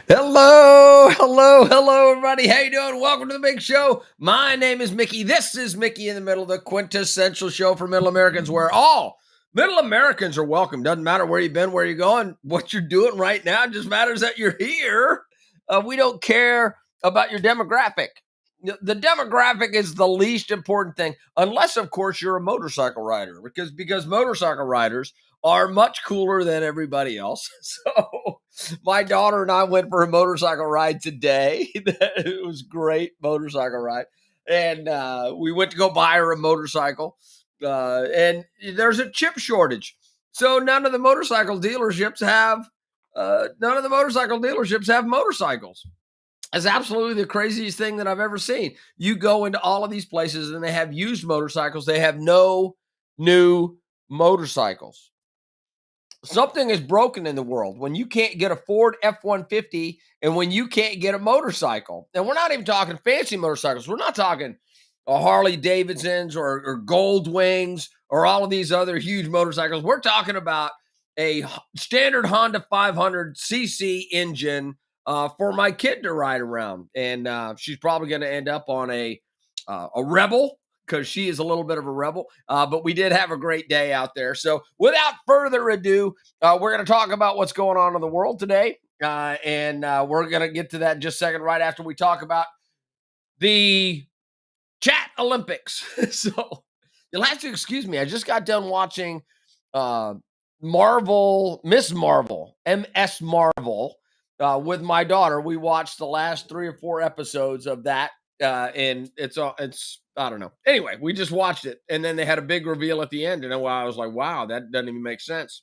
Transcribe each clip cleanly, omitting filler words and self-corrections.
Hello, everybody. How you doing? Welcome to the big show. My name is Mickey. This is Mickey in the Middle, the quintessential show for Middle Americans, where all Middle Americans are welcome. Doesn't matter where you've been, where you're going, what you're doing right now. It just matters that you're here. We don't care about your demographic. The demographic is the least important thing, unless, of course, you're a motorcycle rider, because motorcycle riders are much cooler than everybody else. So my daughter and I went for a motorcycle ride today. It was great motorcycle ride, and we went to go buy her a motorcycle. And there's a chip shortage, so none of the motorcycle dealerships have motorcycles. It's absolutely the craziest thing that I've ever seen. You go into all of these places and they have used motorcycles. They have no new motorcycles. Something is broken in the world when you can't get a Ford F-150 and when you can't get a motorcycle. And we're not even talking fancy motorcycles. We're not talking Harley Davidsons or Gold Wings or all of these other huge motorcycles. We're talking about a standard Honda 500cc engine for my kid to ride around. And she's probably going to end up on a Rebel because she is a little bit of a rebel. But we did have a great day out there. So without further ado, we're going to talk about what's going on in the world today. And we're going to get to that in just a second, right after we talk about the Chat Olympics. So you'll have to excuse me. I just got done watching Miss Marvel, MS Marvel, with my daughter. We watched the last 3 or 4 episodes of that, and it's I don't know. Anyway, we just watched it, and then they had a big reveal at the end, and I was like, "Wow, that doesn't even make sense."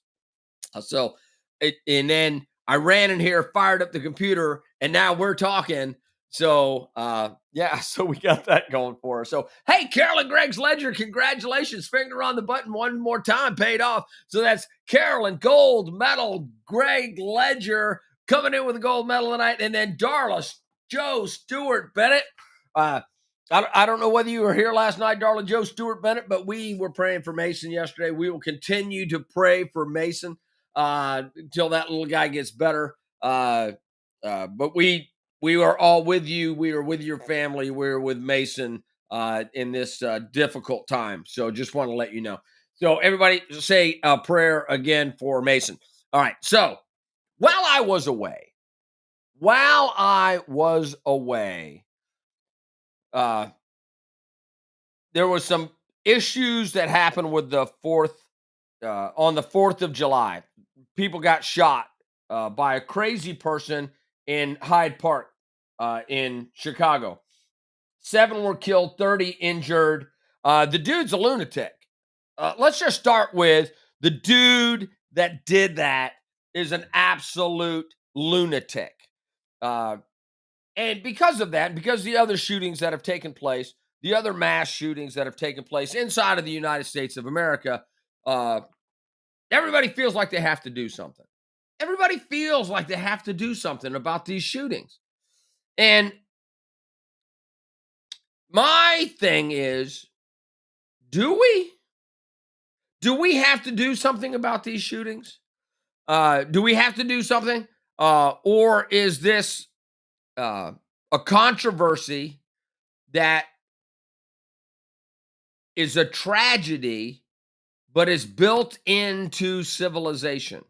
And then I ran in here, fired up the computer, and now we're talking. So yeah, so we got that going for us. So hey, Carolyn Greg's Ledger, congratulations. Finger on the button one more time, paid off. So that's Carolyn Gold Medal, Greg Ledger coming in with a gold medal tonight. And then Darla Joe Stewart Bennett. I don't know whether you were here last night, Darla Joe Stewart Bennett, but we were praying for Mason yesterday. We will continue to pray for Mason until that little guy gets better. But we are all with you. We are with your family. We're with Mason in this difficult time. So just want to let you know. So everybody say a prayer again for Mason. All right. So while I was away, uh, there was some issues that happened with the on the 4th of July. People got shot by a crazy person in Hyde Park in Chicago. 7 were killed, 30 injured. The dude's a lunatic. Let's just start with the dude that did that is an absolute lunatic. And because of that, because the other shootings that have taken place, the other mass shootings that have taken place inside of the United States of America, uh, everybody feels like they have to do something. Everybody feels like they have to do something about these shootings. And my thing is, do we? Do we have to do something about these shootings? Do we have to do something? Or is this a controversy that is a tragedy, but is built into civilization?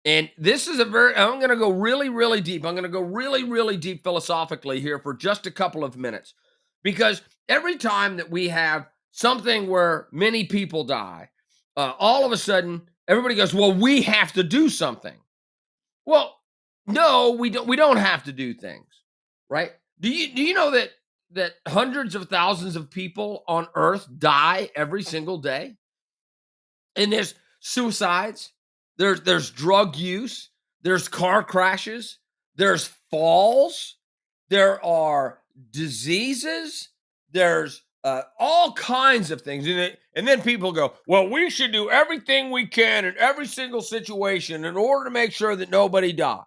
And this is I'm going to go really, really deep. I'm going to go really, really deep philosophically here for just a couple of minutes. Because every time that we have something where many people die, all of a sudden everybody goes, well, we have to do something. Well, no, we don't. We don't have to do things, right? Do you know that hundreds of thousands of people on Earth die every single day? And there's suicides, there's drug use, there's car crashes, there's falls, there are diseases, there's all kinds of things. And then people go, well, we should do everything we can in every single situation in order to make sure that nobody dies.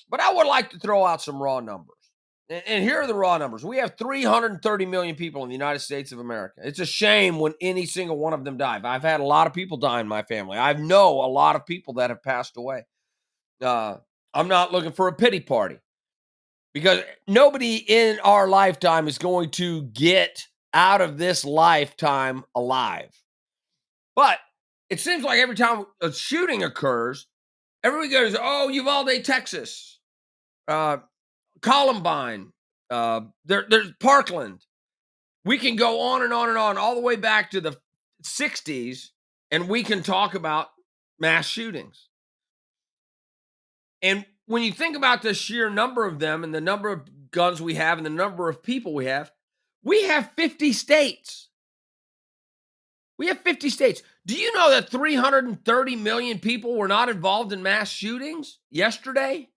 But I would like to throw out some raw numbers. And here are the raw numbers. We have 330 million people in the United States of America. It's a shame when any single one of them die. I've had a lot of people die in my family. I know a lot of people that have passed away. I'm not looking for a pity party because nobody in our lifetime is going to get out of this lifetime alive. But it seems like every time a shooting occurs, everybody goes, "Oh, Uvalde, Texas, uh, Columbine, there's Parkland." We can go on and on and on, all the way back to the '60s, and we can talk about mass shootings. And when you think about the sheer number of them and the number of guns we have and the number of people we have 50 states. We have 50 states. Do you know that 330 million people were not involved in mass shootings yesterday?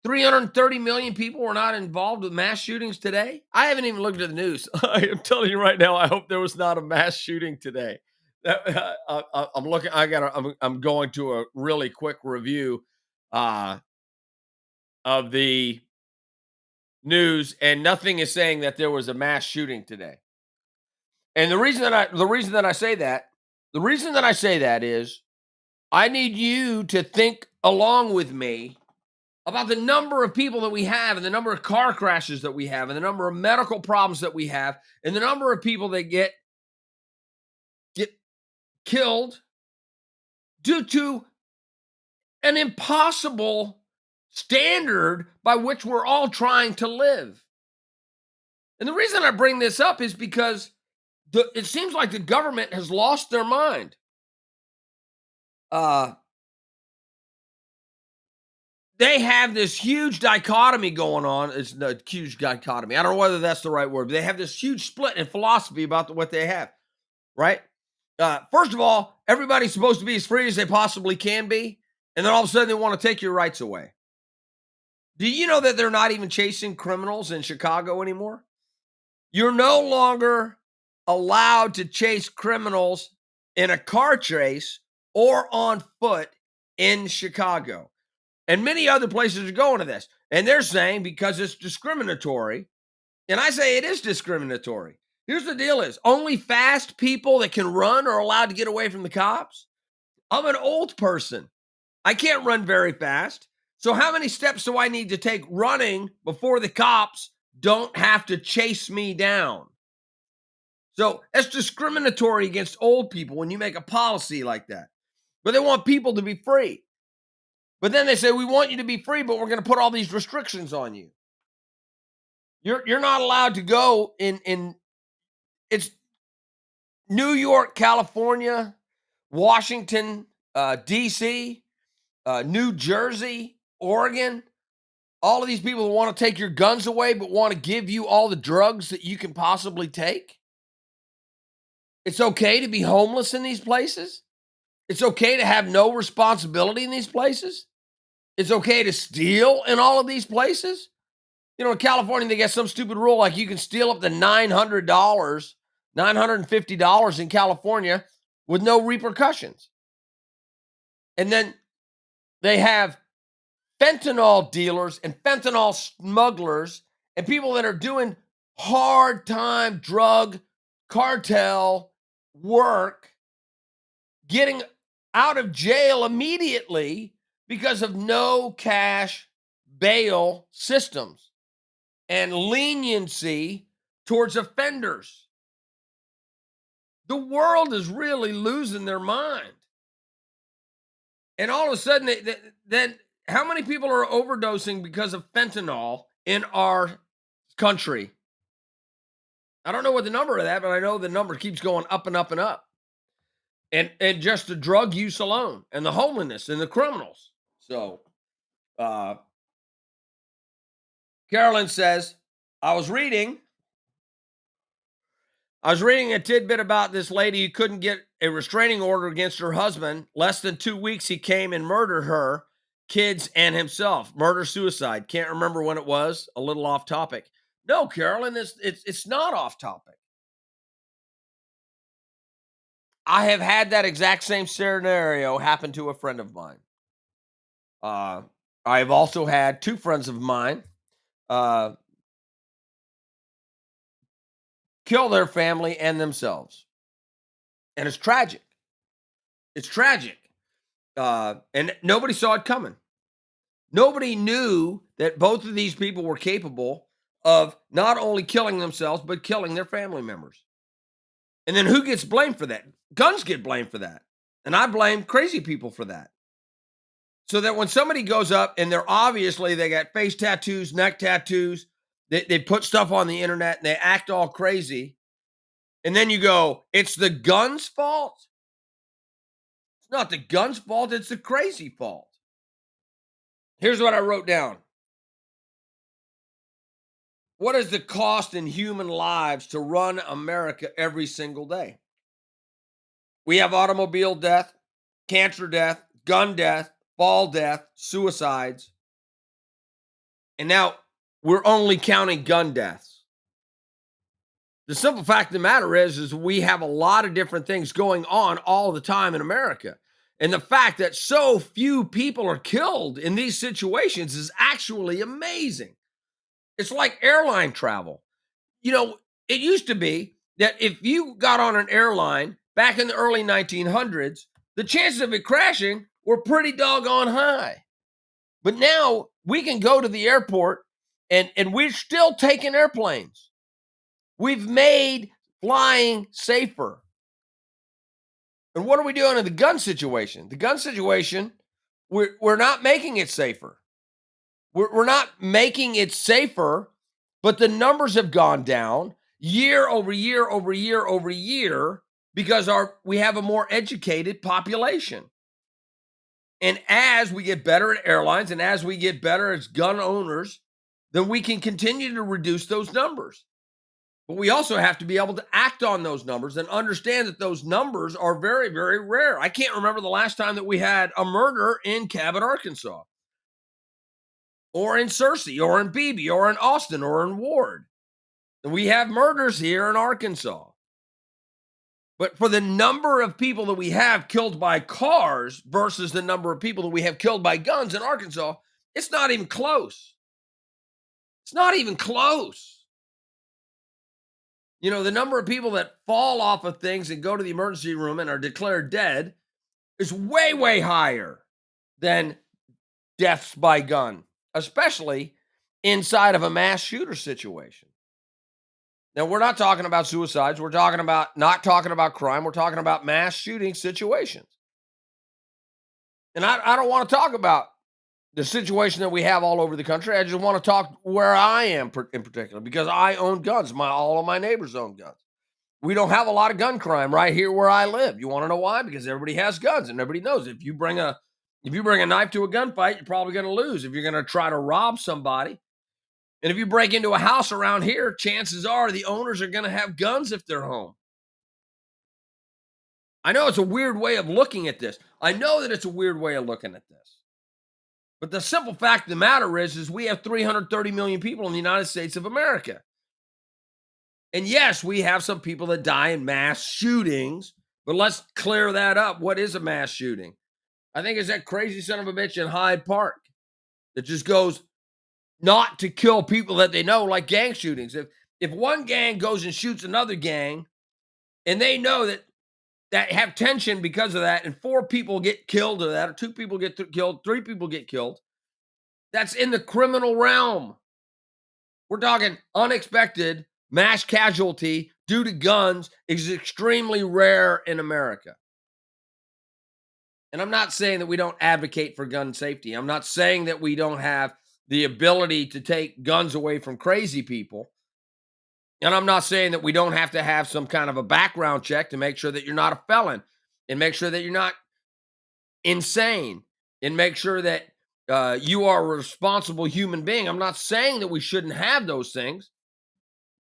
330 million people were not involved with mass shootings today. I haven't even looked at the news. I am telling you right now, I hope there was not a mass shooting today. I'm looking. I'm going to a really quick review uh, of the news, and nothing is saying that there was a mass shooting today. And the reason that I say that is I need you to think along with me about the number of people that we have and the number of car crashes that we have and the number of medical problems that we have and the number of people that get killed due to an impossible standard by which we're all trying to live. And the reason I bring this up is because it seems like the government has lost their mind. They have this huge dichotomy going on. It's a huge dichotomy. I don't know whether that's the right word, but they have this huge split in philosophy about what they have, right? First of all, everybody's supposed to be as free as they possibly can be, and then all of a sudden they want to take your rights away. Do you know that they're not even chasing criminals in Chicago anymore? You're no longer allowed to chase criminals in a car chase or on foot in Chicago. And many other places are going to this. And they're saying because it's discriminatory. And I say it is discriminatory. Here's the deal is only fast people that can run are allowed to get away from the cops. I'm an old person. I can't run very fast. So how many steps do I need to take running before the cops don't have to chase me down? So that's discriminatory against old people when you make a policy like that. But they want people to be free. But then they say, we want you to be free, but we're going to put all these restrictions on you. You're not allowed to go in it's New York, California, Washington, DC, New Jersey, Oregon. All of these people who want to take your guns away, but want to give you all the drugs that you can possibly take. It's okay to be homeless in these places. It's okay to have no responsibility in these places. It's okay to steal in all of these places. You know, in California, they got some stupid rule like you can steal up to $900, $950 in California with no repercussions. And then they have fentanyl dealers and fentanyl smugglers and people that are doing hard time drug cartel work getting out of jail immediately because of no cash bail systems and leniency towards offenders. The world is really losing their mind. And all of a sudden, then how many people are overdosing because of fentanyl in our country? I don't know what the number of that, but I know the number keeps going up and up and up. And just the drug use alone and the homelessness and the criminals. So, Carolyn says, I was reading a tidbit about this lady who couldn't get a restraining order against her husband. Less than 2 weeks, he came and murdered her, kids, and himself. Murder-suicide. Can't remember when it was. A little off topic. No, Carolyn, it's not off topic. I have had that exact same scenario happen to a friend of mine. I've also had two friends of mine kill their family and themselves. And it's tragic. It's tragic. And nobody saw it coming. Nobody knew that both of these people were capable of not only killing themselves, but killing their family members. And then who gets blamed for that? Guns get blamed for that. And I blame crazy people for that. So that when somebody goes up and they got face tattoos, neck tattoos, they put stuff on the internet and they act all crazy. And then you go, it's the gun's fault. It's not the gun's fault, it's the crazy fault. Here's what I wrote down. What is the cost in human lives to run America every single day? We have automobile death, cancer death, gun death, fall death, suicides. And now we're only counting gun deaths. The simple fact of the matter is we have a lot of different things going on all the time in America. And the fact that so few people are killed in these situations is actually amazing. It's like airline travel. It used to be that if you got on an airline back in the early 1900s, the chances of it crashing were pretty doggone high. But now we can go to the airport and we're still taking airplanes. We've made flying safer. And what are we doing in the gun situation? The gun situation, we're not making it safer. We're not making it safer, but the numbers have gone down year over year over year over year because we have a more educated population. And as we get better at airlines and as we get better as gun owners, then we can continue to reduce those numbers. But we also have to be able to act on those numbers and understand that those numbers are very, very rare. I can't remember the last time that we had a murder in Cabot, Arkansas, or in Searcy, or in Beebe, or in Austin, or in Ward. And we have murders here in Arkansas. But for the number of people that we have killed by cars versus the number of people that we have killed by guns in Arkansas, it's not even close. It's not even close. The number of people that fall off of things and go to the emergency room and are declared dead is way, way higher than deaths by gun, especially inside of a mass shooter situation. Now, we're not talking about suicides. We're not talking about crime. We're talking about mass shooting situations. And I don't want to talk about the situation that we have all over the country. I just want to talk where I am in particular, because I own guns. All of my neighbors own guns. We don't have a lot of gun crime right here where I live. You want to know why? Because everybody has guns, and everybody knows if you bring a knife to a gunfight, you're probably going to lose. If you're going to try to rob somebody, and if you break into a house around here, chances are the owners are going to have guns if they're home. I know it's a weird way of looking at this. I know that it's a weird way of looking at this. But the simple fact of the matter is we have 330 million people in the United States of America. And yes, we have some people that die in mass shootings, but let's clear that up. What is a mass shooting? I think it's that crazy son of a bitch in Hyde Park that just goes not to kill people that they know, like gang shootings. If one gang goes and shoots another gang, and they know that have tension because of that, and 4 people get killed or that, or 2 people get killed, 3 people get killed, that's in the criminal realm. We're talking unexpected mass casualty due to guns is extremely rare in America. And I'm not saying that we don't advocate for gun safety. I'm not saying that we don't have the ability to take guns away from crazy people. And I'm not saying that we don't have to have some kind of a background check to make sure that you're not a felon, and make sure that you're not insane, and make sure that you are a responsible human being. I'm not saying that we shouldn't have those things,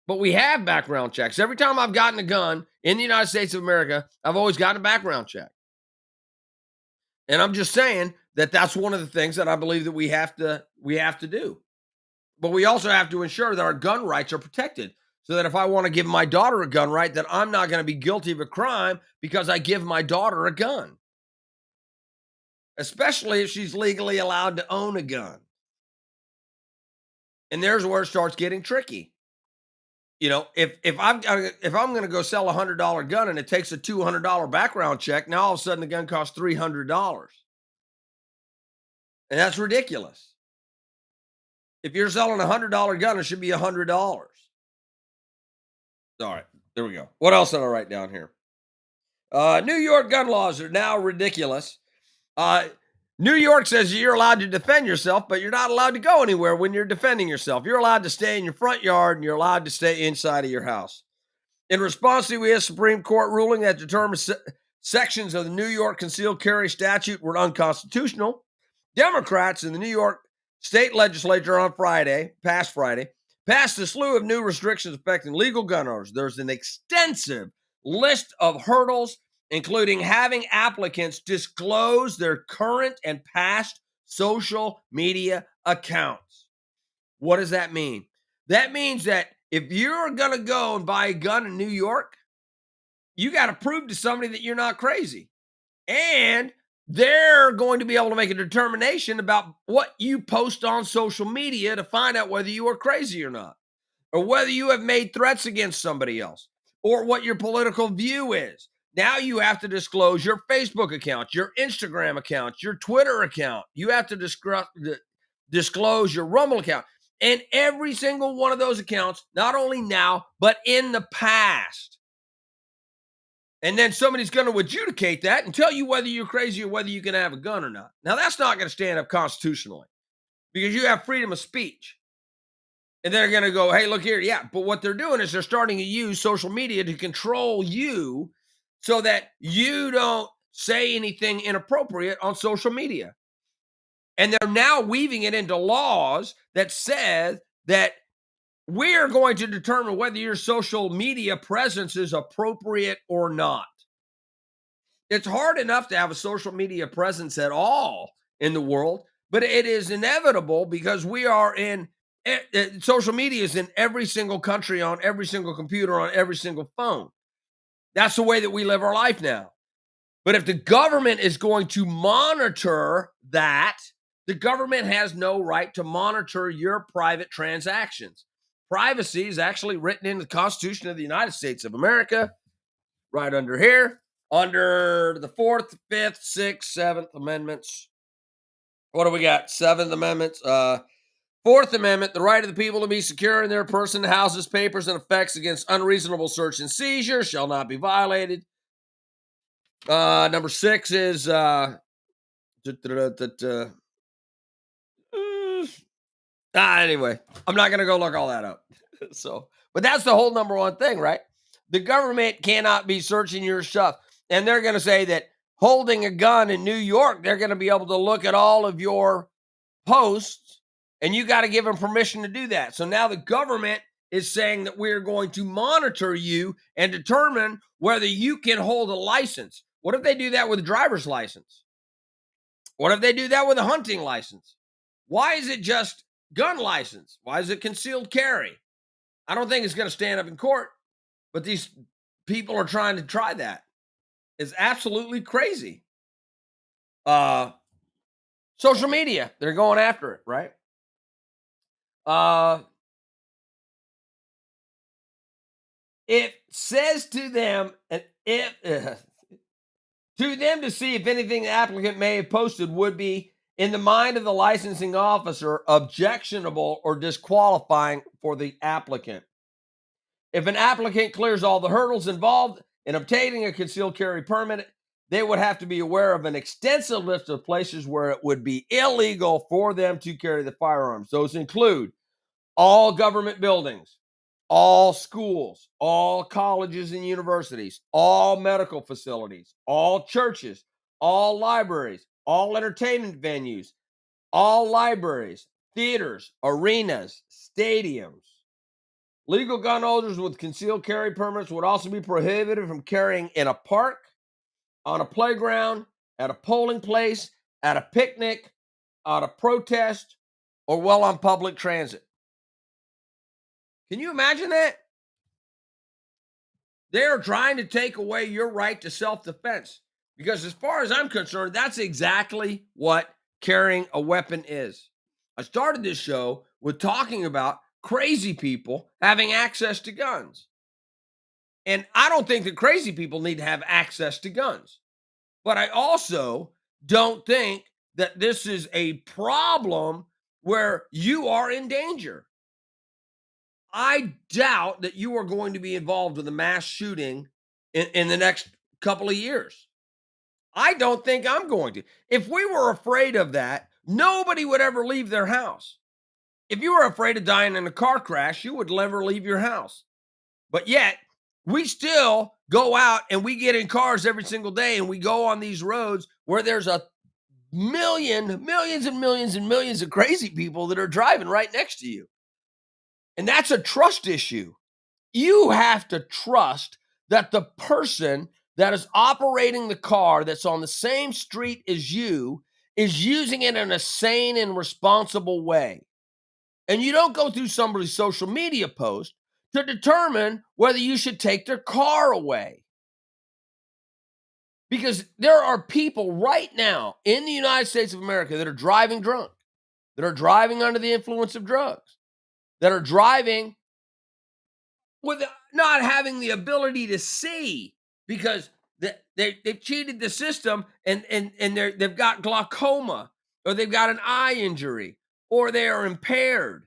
but we have background checks. Every time I've gotten a gun in the United States of America, I've always gotten a background check. And I'm just saying that that's one of the things that I believe that we have to do. But we also have to ensure that our gun rights are protected, so that if I want to give my daughter a gun right, that I'm not going to be guilty of a crime because I give my daughter a gun, especially if she's legally allowed to own a gun. And there's where it starts getting tricky. If I'm going to go sell a $100 gun and it takes a $200 background check, now all of a sudden the gun costs $300. And that's ridiculous. If you're selling $100 gun, it should be $100. All right, there we go. What else did I write down here? New York gun laws are now ridiculous. Uh, New York says you're allowed to defend yourself, but you're not allowed to go anywhere when you're defending yourself. You're allowed to stay in your front yard and you're allowed to stay inside of your house. In response to a Supreme Court ruling that determined sections of the New York concealed carry statute were unconstitutional, Democrats in the New York state legislature on past Friday, passed a slew of new restrictions affecting legal gun owners. There's an extensive list of hurdles, including having applicants disclose their current and past social media accounts. What does that mean? That means that if you're going to go and buy a gun in New York, you got to prove to somebody that you're not crazy. And they're going to be able to make a determination about what you post on social media to find out whether you are crazy or not, or whether you have made threats against somebody else, or what your political view is. Now you have to disclose your Facebook account, your Instagram account, your Twitter account. You have to disclose your Rumble account. And every single one of those accounts, not only now, but in the past. And then somebody's going to adjudicate that and tell you whether you're crazy or whether you can have a gun or not. Now, that's not going to stand up constitutionally because you have freedom of speech. And they're going to go, hey, look here. Yeah. But what they're doing is they're starting to use social media to control you so that you don't say anything inappropriate on social media. And they're now weaving it into laws that says that we're going to determine whether your social media presence is appropriate or not. It's hard enough to have a social media presence at all in the world, but it is inevitable because we are in social media is in every single country, on every single computer, on every single phone. That's the way that we live our life now. But if the government is going to monitor that, the government has no right to monitor your private transactions. Privacy is actually written in the Constitution of the United States of America, right under here, under the 4th, 5th, 6th, 7th Amendments. What do we got? 7th Amendment. 4th Amendment, the right of the people to be secure in their person, houses, papers, and effects against unreasonable search and seizure shall not be violated. Number 6 is anyway, I'm not going to go look all that up. But that's the whole number one thing, right? The government cannot be searching your stuff. And they're going to say that holding a gun in New York, they're going to be able to look at all of your posts, and you got to give them permission to do that. So now the government is saying that we're going to monitor you and determine whether you can hold a license. What if they do that with a driver's license? What if they do that with a hunting license? Why is it just gun license? Why is it concealed carry? I don't think it's going to stand up in court, but these people are trying to try that. It's absolutely crazy. Social media, they're going after it, right? It says to them, to them to see if anything the applicant may have posted would be, in the mind of the licensing officer, objectionable or disqualifying for the applicant. If an applicant clears all the hurdles involved in obtaining a concealed carry permit, they would have to be aware of an extensive list of places where it would be illegal for them to carry the firearms. Those include all government buildings, all schools, all colleges and universities, all medical facilities, all churches, all libraries, all entertainment venues, all libraries, theaters, arenas, stadiums. Legal gun holders with concealed carry permits would also be prohibited from carrying in a park, on a playground, at a polling place, at a picnic, at a protest, or while on public transit. Can you imagine that? They're trying to take away your right to self-defense because, as far as I'm concerned, that's exactly what carrying a weapon is. I started this show with talking about crazy people having access to guns. And I don't think that crazy people need to have access to guns. But I also don't think that this is a problem where you are in danger. I doubt that you are going to be involved with a mass shooting in the next couple of years. I don't think I'm going to. If we were afraid of that, nobody would ever leave their house. If you were afraid of dying in a car crash, you would never leave your house. But yet, we still go out and we get in cars every single day and we go on these roads where there's a millions and millions and millions of crazy people that are driving right next to you. And that's a trust issue. You have to trust that the person that is operating the car that's on the same street as you is using it in a sane and responsible way. And you don't go through somebody's social media post to determine whether you should take their car away. Because there are people right now in the United States of America that are driving drunk, that are driving under the influence of drugs, that are driving with not having the ability to see because they've cheated the system and they've got glaucoma or they've got an eye injury or they are impaired.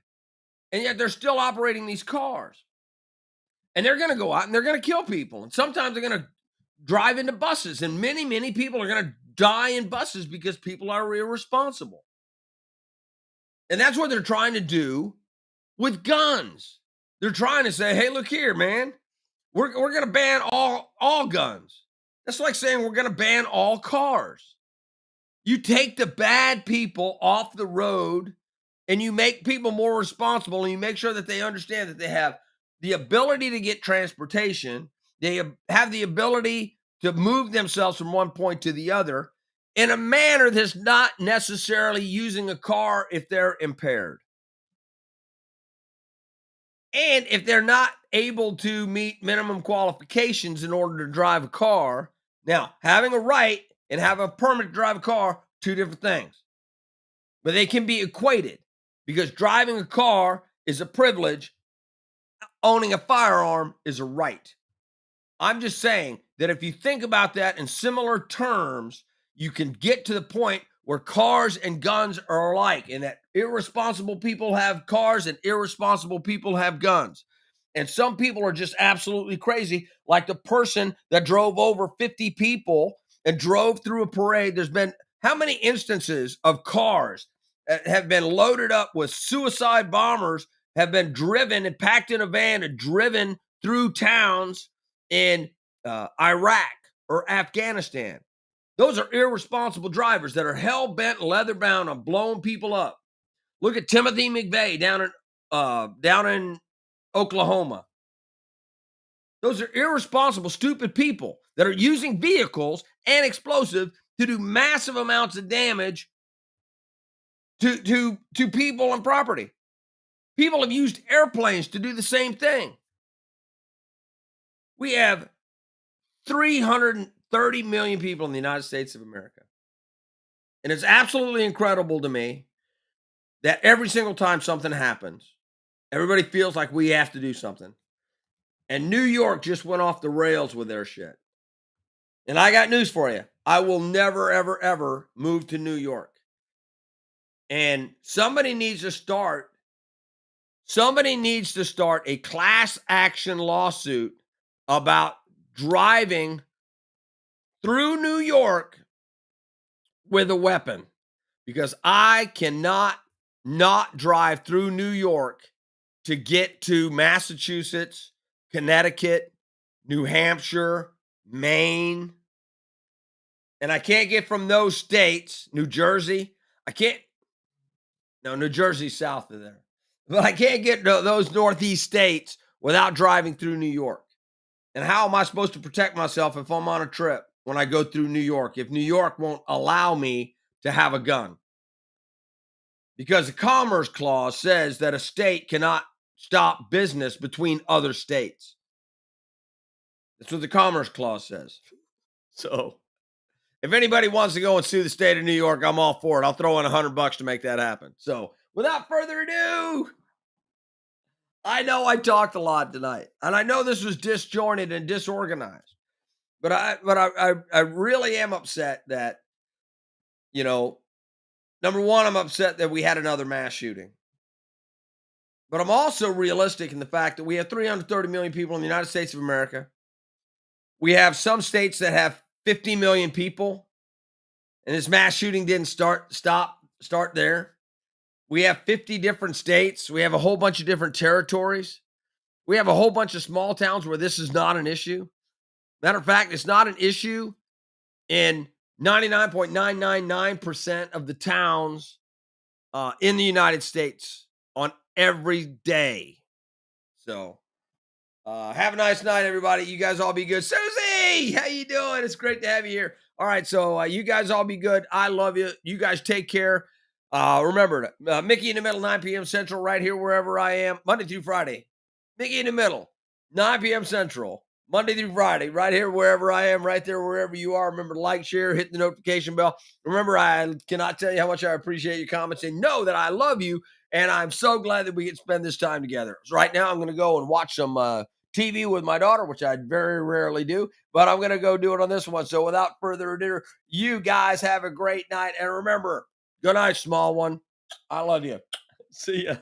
And yet they're still operating these cars. And they're going to go out and they're going to kill people. And sometimes they're going to drive into buses. And many people are going to die in buses because people are irresponsible. And that's what they're trying to do with guns. They're trying to say, hey, look here, man. We're going to ban all guns. That's like saying we're going to ban all cars. You take the bad people off the road and you make people more responsible and you make sure that they understand that they have the ability to get transportation. They have the ability to move themselves from one point to the other in a manner that's not necessarily using a car if they're impaired. And if they're not able to meet minimum qualifications in order to drive a car, now having a right and having a permit to drive a car, two different things. But they can be equated because driving a car is a privilege, owning a firearm is a right. I'm just saying that if you think about that in similar terms, you can get to the point where cars and guns are alike and that irresponsible people have cars and irresponsible people have guns. And some people are just absolutely crazy, like the person that drove over 50 people and drove through a parade. There's been how many instances of cars that have been loaded up with suicide bombers have been driven and packed in a van and driven through towns in Iraq or Afghanistan. Those are irresponsible drivers that are hell-bent, leather-bound on blowing people up. Look at Timothy McVeigh down in Oklahoma. Those are irresponsible, stupid people that are using vehicles and explosives to do massive amounts of damage to people and property. People have used airplanes to do the same thing. We have 330 million people in the United States of America. And it's absolutely incredible to me that every single time something happens, everybody feels like we have to do something. And New York just went off the rails with their shit. And I got news for you. I will never, ever, ever move to New York. And somebody needs to start a class action lawsuit about driving through New York with a weapon because I cannot not drive through New York to get to Massachusetts, Connecticut, New Hampshire, Maine. And I can't get from those states, New Jersey. New Jersey's south of there. But I can't get to those Northeast states without driving through New York. And how am I supposed to protect myself if I'm on a trip when I go through New York, if New York won't allow me to have a gun? Because the Commerce Clause says that a state cannot stop business between other states. That's what the Commerce Clause says. So if anybody wants to go and sue the state of New York, I'm all for it. I'll throw in $100 to make that happen. So without further ado, I know I talked a lot tonight, and I know this was disjointed and disorganized, but I really am upset that, Number one, I'm upset that we had another mass shooting. But I'm also realistic in the fact that we have 330 million people in the United States of America. We have some states that have 50 million people, and this mass shooting didn't start there. We have 50 different states. We have a whole bunch of different territories. We have a whole bunch of small towns where this is not an issue. Matter of fact, it's not an issue in 99.999% of the towns in the United States on every day. So have a nice night, everybody. You guys all be good. Susie, how you doing? It's great to have you here. All right, so you guys all be good. I love you. You guys take care. Remember, Mickey in the middle, 9 p.m. Central, right here wherever I am, Monday through Friday. Mickey in the middle, 9 p.m. Central, Monday through Friday, right here wherever I am, right there wherever you are. Remember to like, share, hit the notification bell. Remember, I cannot tell you how much I appreciate your comments and know that I love you. And I'm so glad that we get to spend this time together. So right now, I'm going to go and watch some TV with my daughter, which I very rarely do, but I'm going to go do it on this one. So without further ado, you guys have a great night. And remember, good night, small one. I love you. See ya.